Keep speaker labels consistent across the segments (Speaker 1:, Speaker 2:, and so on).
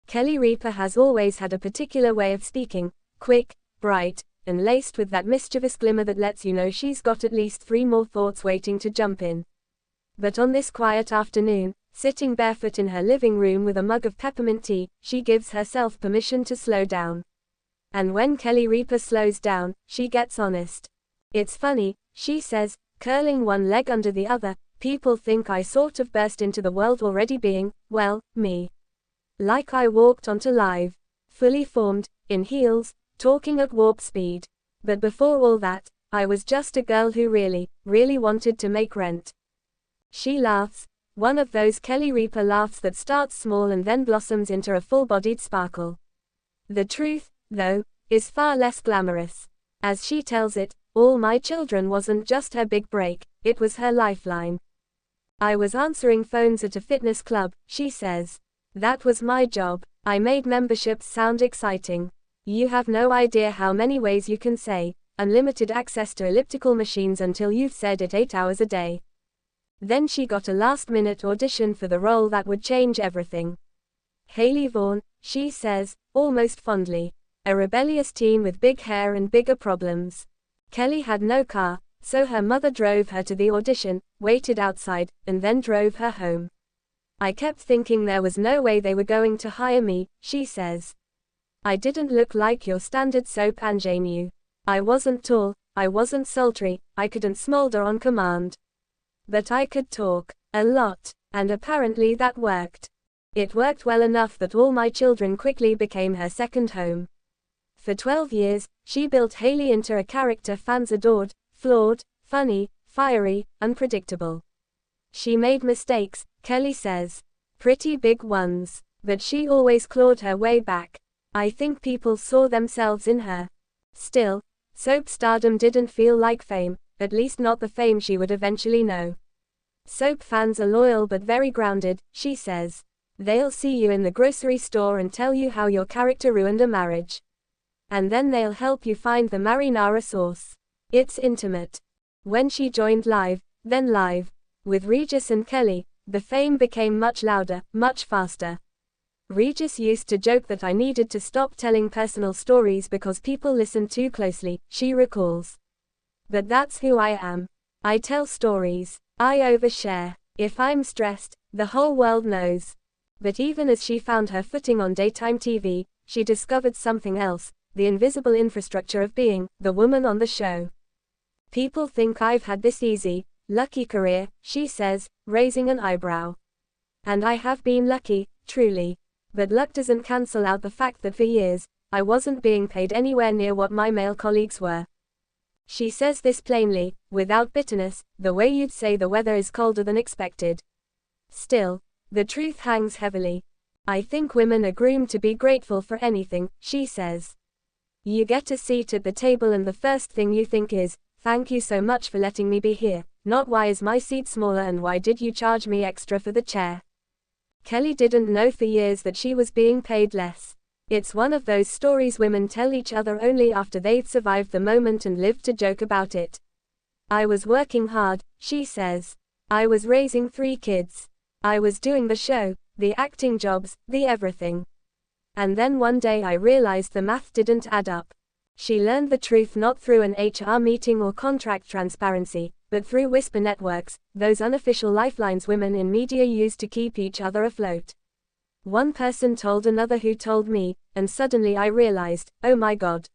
Speaker 1: Kelly Ripa has always had a particular way of speaking, quick, bright, and laced with that mischievous glimmer that lets you know she's got at least 3 more thoughts waiting to jump in. But on this quiet afternoon, sitting barefoot in her living room with a mug of peppermint tea, she gives herself permission to slow down. And when Kelly Ripa slows down, she gets honest. "It's funny," she says, curling one leg under the other, "people think I sort of burst into the world already being, well, me. Like I walked onto live, fully formed, in heels, talking at warp speed. But before all that, I was just a girl who really, really wanted to make rent." She laughs, one of those Kelly Ripa laughs that starts small and then blossoms into a full-bodied sparkle. The truth, though, is far less glamorous. As she tells it, "All my children" wasn't just her big break, it was her lifeline. "I was answering phones at a fitness club," she says. "That was my job. I made memberships sound exciting. You have no idea how many ways you can say, unlimited access to elliptical machines until you've said it 8 hours a day." Then she got a last-minute audition for the role that would change everything. Haley Vaughn, she says, almost fondly. A rebellious teen with big hair and bigger problems. Kelly had no car, so her mother drove her to the audition, waited outside, and then drove her home. "I kept thinking there was no way they were going to hire me," she says. "I didn't look like your standard soap ingenue. I wasn't tall, I wasn't sultry, I couldn't smolder on command. But I could talk. A lot. And apparently that worked. It worked well enough that all my children quickly became her second home." For 12 years, she built Haley into a character fans adored, flawed, funny, fiery, unpredictable. She made mistakes, Kelly says. Pretty big ones. But she always clawed her way back. "I think people saw themselves in her." Still, soap stardom didn't feel like fame, at least not the fame she would eventually know. "Soap fans are loyal but very grounded," she says. "They'll see you in the grocery store and tell you how your character ruined a marriage. And then they'll help you find the marinara sauce. It's intimate." When she joined Live, then Live, with Regis and Kelly, the fame became much louder, much faster. "Regis used to joke that I needed to stop telling personal stories because people listened too closely," she recalls. "But that's who I am. I tell stories. I overshare. If I'm stressed, the whole world knows." But even as she found her footing on daytime TV, she discovered something else, the invisible infrastructure of being the woman on the show. "People think I've had this easy, lucky career," she says, raising an eyebrow. "And I have been lucky, truly. But luck doesn't cancel out the fact that for years, I wasn't being paid anywhere near what my male colleagues were." She says this plainly, without bitterness, the way you'd say the weather is colder than expected. Still, the truth hangs heavily. "I think women are groomed to be grateful for anything," she says. "You get a seat at the table and the first thing you think is, 'Thank you so much for letting me be here,' not 'Why is my seat smaller and why did you charge me extra for the chair?'" Kelly didn't know for years that she was being paid less. It's one of those stories women tell each other only after they've survived the moment and lived to joke about it. "I was working hard," she says. "I was raising 3 kids. I was doing the show, the acting jobs, the everything. And then one day I realized the math didn't add up." She learned the truth not through an HR meeting or contract transparency, but through whisper networks, those unofficial lifelines women in media use to keep each other afloat. "One person told another who told me, and suddenly I realized, oh my God.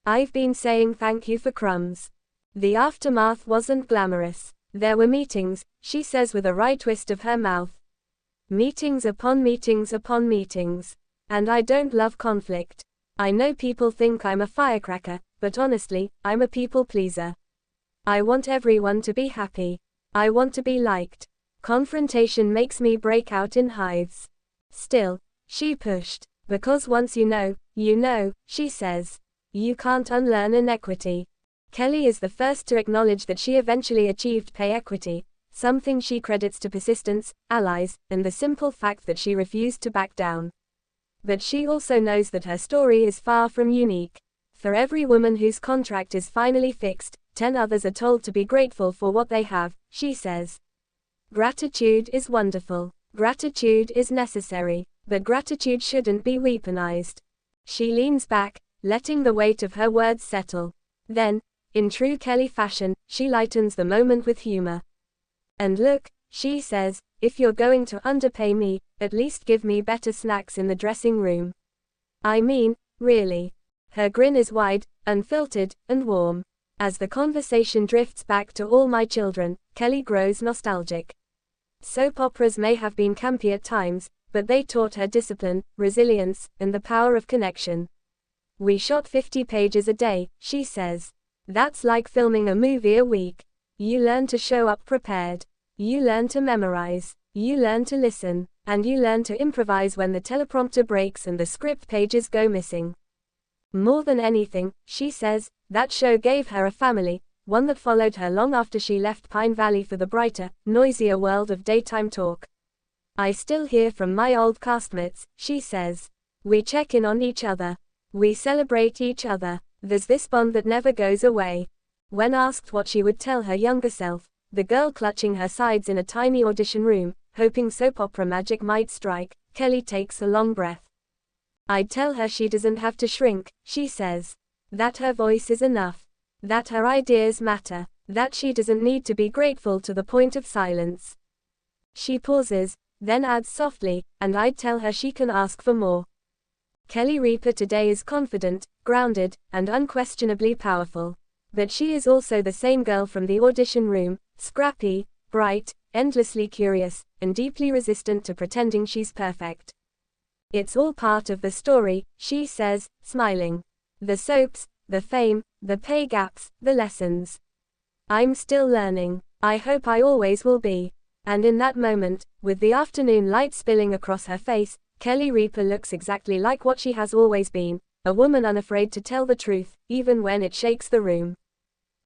Speaker 1: I've been saying thank you for crumbs." The aftermath wasn't glamorous. There were meetings, she says with a wry twist of her mouth. "Meetings upon meetings upon meetings. And I don't love conflict. I know people think I'm a firecracker, but honestly, I'm a people pleaser. I want everyone to be happy. I want to be liked. Confrontation makes me break out in hives." Still, she pushed. "Because once you know, she says. You can't unlearn inequity." Kelly is the first to acknowledge that she eventually achieved pay equity, something she credits to persistence, allies, and the simple fact that she refused to back down. But she also knows that her story is far from unique. For every woman whose contract is finally fixed, 10 others are told to be grateful for what they have, she says. Gratitude is wonderful. Gratitude is necessary. But gratitude shouldn't be weaponized. She leans back, letting the weight of her words settle. Then, in true Kelly fashion, she lightens the moment with humor. And look, she says, if you're going to underpay me, at least give me better snacks in the dressing room. I mean, really. Her grin is wide, unfiltered, and warm. As the conversation drifts back to All My Children, Kelly grows nostalgic. Soap operas may have been campy at times, but they taught her discipline, resilience, and the power of connection. We shot 50 pages a day, she says. That's like filming a movie a week. You learn to show up prepared. You learn to memorize. You learn to listen. And you learn to improvise when the teleprompter breaks and the script pages go missing. More than anything, she says, that show gave her a family, one that followed her long after she left Pine Valley for the brighter, noisier world of daytime talk. I still hear from my old castmates, she says. We check in on each other. We celebrate each other. There's this bond that never goes away. When asked what she would tell her younger self, the girl clutching her sides in a tiny audition room, hoping soap opera magic might strike, Kelly takes a long breath. I'd tell her she doesn't have to shrink, she says. That her voice is enough. That her ideas matter. That she doesn't need to be grateful to the point of silence. She pauses, then adds softly, and I'd tell her she can ask for more. Kelly Ripa today is confident, grounded, and unquestionably powerful. But she is also the same girl from the audition room, scrappy, bright, endlessly curious, and deeply resistant to pretending she's perfect. It's all part of the story, she says, smiling. The soaps, the fame, the pay gaps, the lessons. I'm still learning. I hope I always will be. And in that moment, with the afternoon light spilling across her face, Kelly Ripa looks exactly like what she has always been, a woman unafraid to tell the truth, even when it shakes the room.